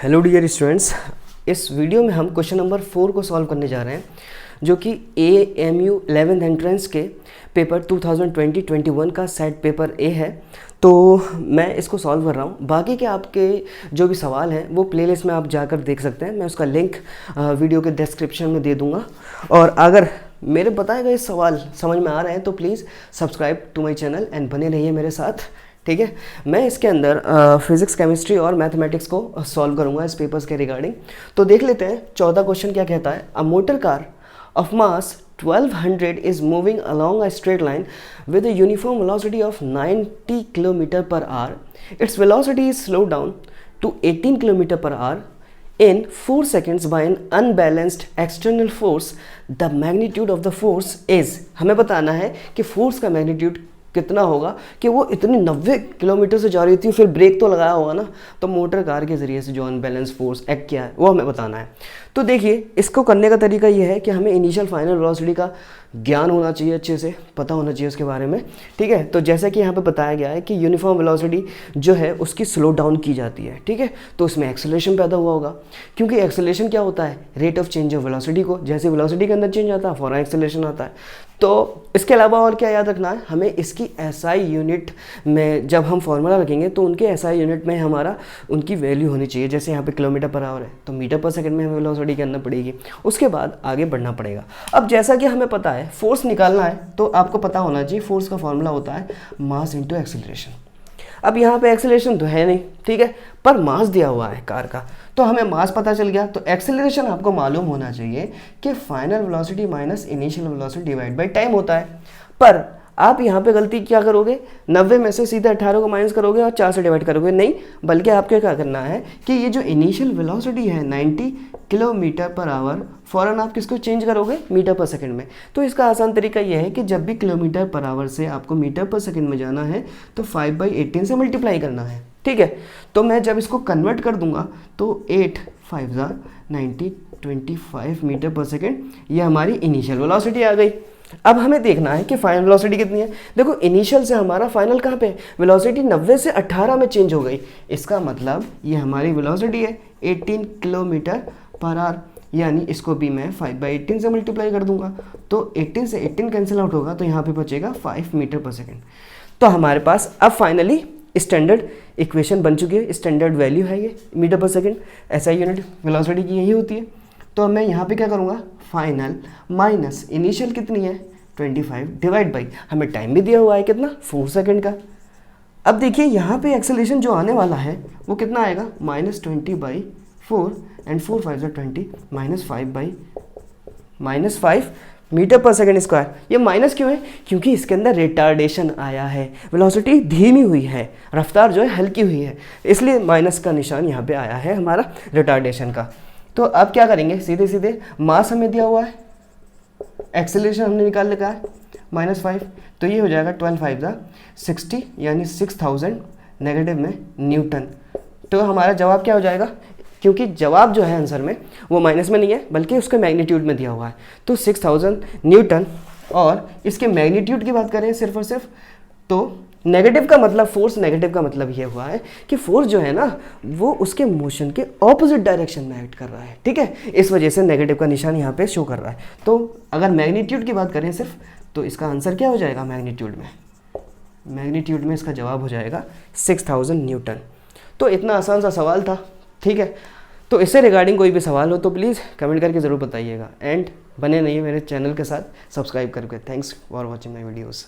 Hello dear students, इस video में हम क्वेश्चन नंबर 4 को सॉल्व करने जा रहे हैं जो कि AMU 11th एंट्रेंस के पेपर 2020-21 का सेट पेपर ए है। तो मैं इसको सॉल्व कर रहा हूँ। बाकी के आपके जो भी सवाल हैं वो प्लेलिस्ट में आप जाकर देख सकते हैं। मैं उसका लिंक वीडियो के डिस्क्रिप्शन में दे दूँगा। और अगर मेरे बताए गए सवाल समझ में आ रहे हैं तो please subscribe to my channel and बने रहिए मेरे साथ। ठीक है, मैं इसके अंदर फिजिक्स, केमिस्ट्री और मैथमेटिक्स को सॉल्व करूंगा इस पेपर्स के रिगार्डिंग। तो देख लेते हैं 14 क्वेश्चन क्या कहता है। A motor car of mass 1200 is moving along a straight line with a uniform velocity of 90 kilometre per hour. Its velocity is slow down to 18 kilometre per hour in 4 seconds by an unbalanced external force. The magnitude of the force is, हमें बताना है कि force का magnitude कितना होगा कि वो इतनी 90 किलोमीटर से जा रही थी, फिर ब्रेक तो लगाया होगा ना। तो मोटर कार के ज़रिए से जो अनबैलेंस फोर्स एक्ट किया है वो हमें बताना है। तो देखिए, इसको करने का तरीका ये है कि हमें इनिशियल फाइनल वेलोसिटी का ज्ञान होना चाहिए, अच्छे से पता होना चाहिए उसके बारे में। ठीक है, तो जैसा कि यहाँ पे बताया गया है कि यूनिफॉर्म वेलोसिटी जो है उसकी स्लो डाउन की जाती है। ठीक है, तो उसमें एक्सेलरेशन पैदा हुआ होगा, क्योंकि एक्सेलरेशन क्या होता है, rate of change of velocity को जैसे वेलोसिटी के अंदर चेंज आता है फौरन एक्सेलरेशन आता है। तो इसके अलावा और क्या याद रखना है हमें, इसकी एसआई यूनिट में जब हम फॉर्मूला रखेंगे तो उनके एसआई यूनिट में हमारा उनकी वैल्यू होनी चाहिए। जैसे यहाँ पे किलोमीटर पर आवर है तो मीटर पर सेकंड में हमें वेलोसिटी करना पड़ेगी, उसके बाद आगे बढ़ना पड़ेगा। अब जैसा कि हमें पता है फोर्स निकालना है तो आपको पता होना चाहिए फोर्स का फॉर्मूला होता है मास इंटू एक्सेलरेशन। अब यहाँ पे एक्सेलरेशन तो है नहीं, ठीक है, पर मास दिया हुआ है कार का, तो हमें मास पता चल गया। तो एक्सेलरेशन आपको मालूम होना चाहिए कि final velocity minus initial velocity divide by time होता है। पर आप यहाँ पे गलती क्या करोगे, 90 में से सीधे 18 को माइनस करोगे और 4 से डिवाइड करोगे, नहीं, बल्कि आपको क्या करना है कि ये जो इनिशियल वेलोसिटी है 90 किलोमीटर पर आवर, फ़ौरन आप किसको चेंज करोगे, मीटर पर सेकंड में। तो इसका आसान तरीका ये है कि जब भी किलोमीटर पर आवर से आपको मीटर पर सेकंड में जाना है तो 5/18 से मल्टीप्लाई करना है। ठीक है, तो मैं जब इसको कन्वर्ट कर दूंगा तो 8 5 90 25 मीटर पर सेकेंड, ये हमारी इनिशियल वेलोसिटी आ गई। अब हमें देखना है कि फाइनल वेलोसिटी कितनी है। देखो, इनिशियल से हमारा फाइनल कहाँ पे, वेलोसिटी 90 से 18 में चेंज हो गई। इसका मतलब ये हमारी वेलोसिटी है 18 किलोमीटर पर आवर, यानी इसको भी मैं 5/18 से मल्टीप्लाई कर दूंगा तो 18 से 18 कैंसिल आउट होगा तो यहाँ पे बचेगा 5 मीटर पर सेकेंड। तो हमारे पास अब फाइनली स्टैंडर्ड इक्वेशन बन चुकी है, स्टैंडर्ड वैल्यू है ये मीटर पर सेकेंड, ऐसा यूनिट वेलोसिटी की यही होती है। तो मैं यहाँ पे क्या करूँगा, फाइनल माइनस इनिशियल कितनी है 25 डिवाइड बाई, हमें टाइम भी दिया हुआ है कितना, 4 सेकेंड का। अब देखिए यहाँ पे एक्सेलरेशन जो आने वाला है वो कितना आएगा, -20/4 एंड 4 5 20 -5 मीटर पर सेकेंड स्क्वायर। ये माइनस क्यों है, क्योंकि इसके अंदर रिटार्डेशन आया है, वेलोसिटी धीमी हुई है, रफ्तार जो है हल्की हुई है, इसलिए माइनस का निशान यहाँ पे आया है हमारा रिटार्डेशन का। तो अब क्या करेंगे, सीधे सीधे मास हमें दिया हुआ है, एक्सेलरेशन हमने निकाल लिखा है -5, तो ये हो जाएगा 12 5 60, यानी 6000 नेगेटिव में न्यूटन। तो हमारा जवाब क्या हो जाएगा, क्योंकि जवाब जो है आंसर में वो माइनस में नहीं है बल्कि उसके मैग्नीट्यूड में दिया हुआ है, तो 6000 न्यूटन। और इसके मैग्नीट्यूड की बात करें सिर्फ और सिर्फ, तो नेगेटिव का मतलब, फोर्स नेगेटिव का मतलब ये हुआ है कि फोर्स जो है ना वो उसके मोशन के ऑपोजिट डायरेक्शन में एक्ट कर रहा है। ठीक है, इस वजह से नेगेटिव का निशान यहाँ पे शो कर रहा है। तो अगर मैग्नीट्यूड की बात करें सिर्फ, तो इसका आंसर क्या हो जाएगा, मैग्नीट्यूड में इसका जवाब हो जाएगा 6000 न्यूटन। तो इतना आसान सा सवाल था। ठीक है, तो इससे रिगार्डिंग कोई भी सवाल हो तो प्लीज़ कमेंट करके ज़रूर बताइएगा एंड बने रहिए मेरे चैनल के साथ सब्सक्राइब करके। Thanks for watching my videos.